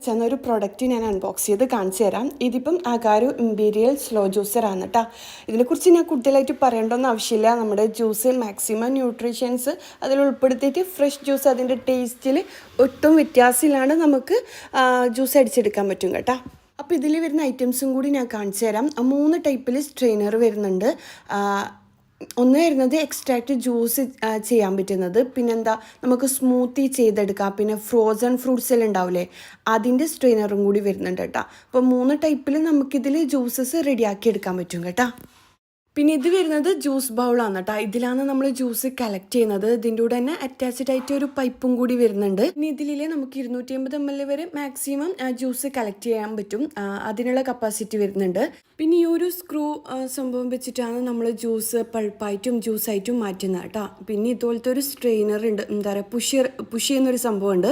ചെന്നൊരു product ഞാൻ unbox ചെയ്ത് കാണിച്ചു തരാം. ഇതിപ്പം അഗാരോ ഇമ്പീരിയൽ സ്ലോ ജ്യൂസറാണ് കേട്ടോ. ഇതിനെക്കുറിച്ച് ഞാൻ കൂടുതലായിട്ട് പറയേണ്ടൊന്നും ആവശ്യമില്ല. നമ്മുടെ ജ്യൂസ് മാക്സിമം ന്യൂട്രീഷ്യൻസ് അതിൽ ഉൾപ്പെടുത്തിയിട്ട് ഫ്രഷ് ജ്യൂസ് അതിൻ്റെ ടേസ്റ്റിൽ ഒട്ടും വ്യത്യാസമില്ലാണ്ട് നമുക്ക് ജ്യൂസ് അടിച്ചെടുക്കാൻ പറ്റും കേട്ടോ. അപ്പോൾ ഇതിൽ വരുന്ന ഐറ്റംസും കൂടി ഞാൻ കാണിച്ചു തരാം. 3 ടൈപ്പിൽ സ്ട്രെയിനർ വരുന്നുണ്ട്. ഒന്ന് വരുന്നത് എക്സ്ട്രാക്റ്റ് ജ്യൂസ് ചെയ്യാൻ പറ്റുന്നത്, പിന്നെന്താ നമുക്ക് സ്മൂത്തി ചെയ്തെടുക്കാം, പിന്നെ ഫ്രോസൺ ഫ്രൂട്ട്സ് എല്ലാം ഉണ്ടാവില്ലേ അതിൻ്റെ സ്ട്രെയിനറും കൂടി വരുന്നുണ്ട് കേട്ടോ. അപ്പോൾ 3 ടൈപ്പിൽ നമുക്കിതിൽ ജ്യൂസസ് റെഡിയാക്കി എടുക്കാൻ പറ്റും കേട്ടോ. പിന്നെ ഇത് വരുന്നത് ജ്യൂസ് ബൗളാണ് കേട്ടോ. ഇതിലാണ് നമ്മൾ ജ്യൂസ് കളക്ട് ചെയ്യുന്നത്. ഇതിൻ്റെ കൂടെ തന്നെ അറ്റാച്ച്ഡ് ആയിട്ട് ഒരു പൈപ്പും കൂടി വരുന്നുണ്ട്. ഇനി ഇതിലെ നമുക്ക് 250 ml വരെ മാക്സിമം ജ്യൂസ് കളക്ട് ചെയ്യാൻ പറ്റും. അതിനുള്ള കപ്പാസിറ്റി വരുന്നുണ്ട്. പിന്നെ ഈ ഒരു സ്ക്രൂ സംഭവം വെച്ചിട്ടാണ് നമ്മൾ ജ്യൂസ് പൾപ്പായിട്ടും ജ്യൂസായിട്ടും മാറ്റുന്നത് കേട്ടോ. പിന്നെ ഇതുപോലത്തെ ഒരു സ്ട്രെയിനർ ഉണ്ട്, എന്താ പറയുക, പുഷ് ചെയ്യുന്നൊരു സംഭവമുണ്ട്.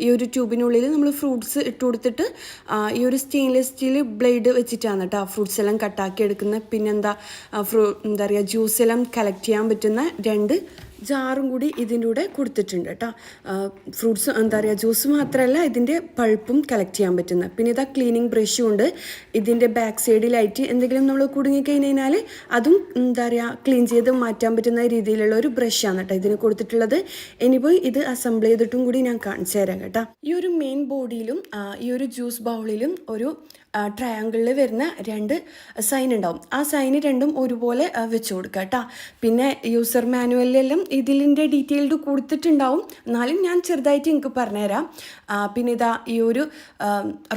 ഈ ഒരു ട്യൂബിനുള്ളിൽ നമ്മൾ ഫ്രൂട്ട്സ് ഇട്ട് കൊടുത്തിട്ട് ഈ ഒരു സ്റ്റെയിൻലെസ് സ്റ്റീൽ ബ്ലേഡ് വെച്ചിട്ടാണ് കേട്ടോ ഫ്രൂട്ട്സ് എല്ലാം കട്ടാക്കി എടുക്കുന്നത്. പിന്നെന്താ എന്താ പറയുക, ജ്യൂസ് എല്ലാം കളക്ട് ചെയ്യാൻ പറ്റുന്ന 2 ജാറും കൂടി ഇതിൻ്റെ കൂടെ കൊടുത്തിട്ടുണ്ട് കേട്ടോ. ഫ്രൂട്ട്സ് എന്താ പറയുക, ജ്യൂസ് മാത്രമല്ല ഇതിൻ്റെ പൾപ്പും കളക്ട് ചെയ്യാൻ പറ്റുന്നത്. പിന്നെ ഇതാ ക്ലീനിങ് ബ്രഷും ഉണ്ട്. ഇതിൻ്റെ ബാക്ക് സൈഡിലായിട്ട് എന്തെങ്കിലും നമ്മൾ കുടുങ്ങിക്കഴിഞ്ഞാൽ അതും എന്താ പറയുക ക്ലീൻ ചെയ്ത് മാറ്റാൻ പറ്റുന്ന രീതിയിലുള്ള ഒരു ബ്രഷാണ് കേട്ടോ ഇതിന് കൊടുത്തിട്ടുള്ളത്. ഇനിയിപ്പോൾ ഇത് അസംബിൾ ചെയ്തിട്ടും കൂടി ഞാൻ കാണിച്ചു തരാം കേട്ടോ. ഈ ഒരു മെയിൻ ബോഡിയിലും ഈ ഒരു ജ്യൂസ് ബൗളിലും ഒരു ട്രയാങ്കിളിൽ വരുന്ന 2 സൈൻ ഉണ്ടാവും. ആ സൈന് രണ്ടും ഒരുപോലെ വെച്ച് കൊടുക്കുക കേട്ടോ. പിന്നെ യൂസർ മാനുവലിലെല്ലാം ഇതിൻ്റെ ഡീറ്റെയിൽഡ് കൊടുത്തിട്ടുണ്ടാവും, എന്നാലും ഞാൻ ചെറുതായിട്ട് എനിക്ക് പറഞ്ഞുതരാം. പിന്നെ ഇതാ ഈ ഒരു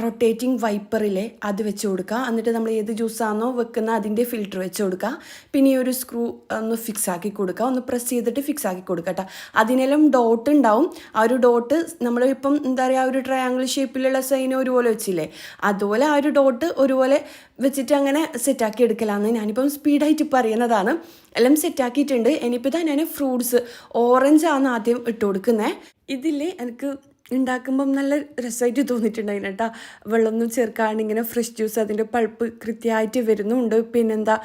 റൊട്ടേറ്റിംഗ് വൈപ്പറിലെ അത് വെച്ച് കൊടുക്കുക. എന്നിട്ട് നമ്മൾ ഏത് ജ്യൂസാണോ വെക്കുന്ന അതിൻ്റെ ഫിൽറ്റർ വെച്ച് കൊടുക്കുക. പിന്നെ ഈ ഒരു സ്ക്രൂ ഒന്ന് ഫിക്സ് ആക്കി കൊടുക്കുക, ഒന്ന് പ്രസ് ചെയ്തിട്ട് ഫിക്സ് ആക്കി കൊടുക്കുക കേട്ടോ. അതിനെല്ലാം ഡോട്ട് ഉണ്ടാവും. ആ ഒരു ഡോട്ട് നമ്മളിപ്പം എന്താ പറയുക, ഒരു ട്രയാങ്കിൾ ഷേപ്പിലുള്ള സൈൻ ഒരുപോലെ വെച്ചില്ലേ, അതുപോലെ ആ ഒരു ഡോട്ട് ഒരുപോലെ വെച്ചിട്ട് അങ്ങനെ സെറ്റാക്കി എടുക്കലാന്ന് ഞാനിപ്പം സ്പീഡായിട്ട് പറയുന്നതാണ്. എല്ലാം സെറ്റാക്കിയിട്ടുണ്ട്. ഇനിയിപ്പോൾ ഇതാ ഞാൻ ഫ്രൂട്ട്സ് ഓറഞ്ചാണ് ആദ്യം ഇട്ട് കൊടുക്കുന്നത്. ഇതില്ലേ എനിക്ക് ഉണ്ടാക്കുമ്പം നല്ല രസമായിട്ട് തോന്നിയിട്ടുണ്ടായിരുന്നു കേട്ടോ. വെള്ളമൊന്നും ചേർക്കാണ്ട് ഇങ്ങനെ ഫ്രഷ് ജ്യൂസ് അതിൻ്റെ പൾപ്പ് കൃത്യമായിട്ട് വരുന്നുണ്ട്. പിന്നെന്താ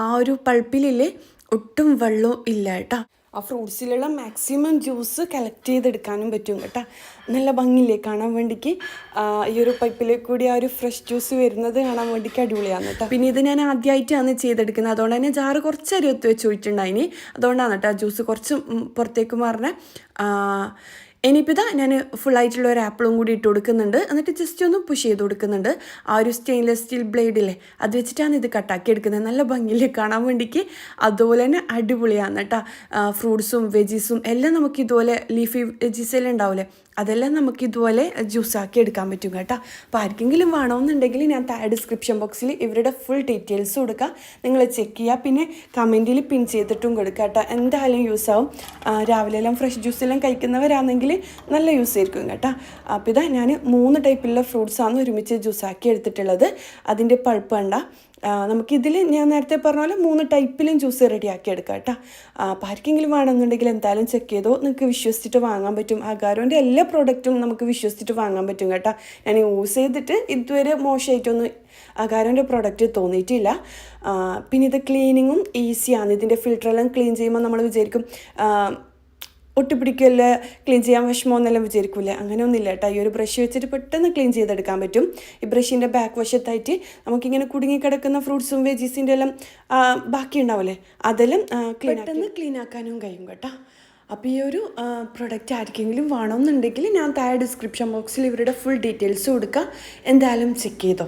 ആ ഒരു പൾപ്പിലില്ലേ ഒട്ടും വെള്ളവും ഇല്ല കേട്ടോ. ആ ഫ്രൂട്ട്സിലുള്ള മാക്സിമം ജ്യൂസ് കളക്ട് ചെയ്തെടുക്കാനും പറ്റും കേട്ടോ. നല്ല ഭംഗിയില്ലേ കാണാൻ വേണ്ടിക്ക്. ഈ ഒരു പൈപ്പിലേക്ക് കൂടി ആ ഒരു ഫ്രഷ് ജ്യൂസ് വരുന്നത് കാണാൻ വേണ്ടിക്ക് അടിപൊളിയാണ് കേട്ടോ. പിന്നെ ഇത് ഞാൻ ആദ്യമായിട്ടാണ് ചെയ്തെടുക്കുന്നത്, അതുകൊണ്ട് തന്നെ ജാറ് കുറച്ച് അരിവത്ത് വെച്ച് പോയിട്ടുണ്ടായിനി. അതുകൊണ്ടാണ് കേട്ടോ ജ്യൂസ് കുറച്ച് പുറത്തേക്ക് മാറുന്നത്. ഇനിയിപ്പോൾ ഇതാ ഞാൻ ഫുള്ളായിട്ടുള്ള ഒരു ആപ്പിളും കൂടി ഇട്ട് കൊടുക്കുന്നുണ്ട്. എന്നിട്ട് ജസ്റ്റ് ഒന്ന് പുഷ് ചെയ്ത് കൊടുക്കുന്നുണ്ട്. ആ ഒരു സ്റ്റെയിൻലെസ് സ്റ്റീൽ ബ്ലേഡില്ലേ അത് വെച്ചിട്ടാണ് ഇത് കട്ടാക്കി എടുക്കുന്നത്. നല്ല ഭംഗിയില്ലേ കാണാൻ വേണ്ടിക്ക്. അതുപോലെ തന്നെ അടിപൊളിയാണ് കേട്ടോ. ഫ്രൂട്ട്സും വെജീസും എല്ലാം നമുക്ക് ഇതുപോലെ ലീഫി വെജീസ് എല്ലാം ഉണ്ടാവില്ലേ, അതെല്ലാം നമുക്ക് ഇതുപോലെ ജ്യൂസാക്കി എടുക്കാൻ പറ്റും കേട്ടോ. അപ്പോൾ ആർക്കെങ്കിലും വേണമെന്നുണ്ടെങ്കിൽ ഞാൻ ഡിസ്ക്രിപ്ഷൻ ബോക്സിൽ ഇവരുടെ ഫുൾ ഡീറ്റെയിൽസ് കൊടുക്കുക, നിങ്ങൾ ചെക്ക് ചെയ്യുക. പിന്നെ കമൻറ്റിൽ പിൻ ചെയ്തിട്ടും കൊടുക്കുക കേട്ടോ. എന്തായാലും യൂസ് ആവും. രാവിലെ എല്ലാം ഫ്രഷ് ജ്യൂസ് എല്ലാം കഴിക്കുന്നവരാണെങ്കിൽ നല്ല യൂസ് ആയിരിക്കും കേട്ടോ. അപ്പോൾ ഇതാ ഞാൻ 3 ടൈപ്പിലുള്ള ഫ്രൂട്ട്സാണ് ഒരുമിച്ച് ജ്യൂസാക്കി എടുത്തിട്ടുള്ളത്. അതിൻ്റെ പൾപ്പ് കണ്ട നമുക്കിതിൽ ഞാൻ നേരത്തെ പറഞ്ഞ പോലെ 3 ടൈപ്പിലും ജ്യൂസ് റെഡിയാക്കി എടുക്കാം കേട്ടോ. അപ്പോൾ ആർക്കെങ്കിലും വേണമെന്നുണ്ടെങ്കിൽ എന്തായാലും ചെക്ക് ചെയ്തോ, നിങ്ങൾക്ക് വിശ്വസിച്ചിട്ട് വാങ്ങാൻ പറ്റും. അഗാരോൻ്റെ എല്ലാ പ്രോഡക്റ്റും നമുക്ക് വിശ്വസിച്ചിട്ട് വാങ്ങാൻ പറ്റും കേട്ടോ. ഞാൻ യൂസ് ചെയ്തിട്ട് ഇതുവരെ മോശമായിട്ടൊന്നും അഗാരോൻ്റെ പ്രോഡക്റ്റ് തോന്നിയിട്ടില്ല. പിന്നെ ഇത് ക്ലീനിങ്ങും ഈസിയാണ്. ഇതിൻ്റെ ഫിൽറ്ററെല്ലാം ക്ലീൻ ചെയ്യുമ്പോൾ നമ്മൾ വിചാരിക്കും ഒട്ടിപ്പിടിക്കല്ലേ, ക്ലീൻ ചെയ്യാൻ വിഷമമെന്നെല്ലാം വിചാരിക്കില്ലേ, അങ്ങനെയൊന്നുമില്ല കേട്ടോ. ഈ ഒരു ബ്രഷ് വെച്ചിട്ട് പെട്ടെന്ന് ക്ലീൻ ചെയ്തെടുക്കാൻ പറ്റും. ഈ ബ്രഷിൻ്റെ ബാക്ക് വശത്തായിട്ട് നമുക്കിങ്ങനെ കുടുങ്ങിക്കിടക്കുന്ന ഫ്രൂട്ട്സും വെജീസിൻ്റെ എല്ലാം ബാക്കി ഉണ്ടാവില്ലേ, അതെല്ലാം പെട്ടെന്ന് ക്ലീൻ ആക്കാനും കഴിയും കേട്ടോ. അപ്പോൾ ഈ ഒരു പ്രൊഡക്റ്റ് ആർക്കെങ്കിലും വേണമെന്നുണ്ടെങ്കിൽ ഞാൻ താഴെ ഡിസ്ക്രിപ്ഷൻ ബോക്സിൽ ഇവരുടെ ഫുൾ ഡീറ്റെയിൽസ് കൊടുക്കുക, എന്തായാലും ചെക്ക് ചെയ്തോ.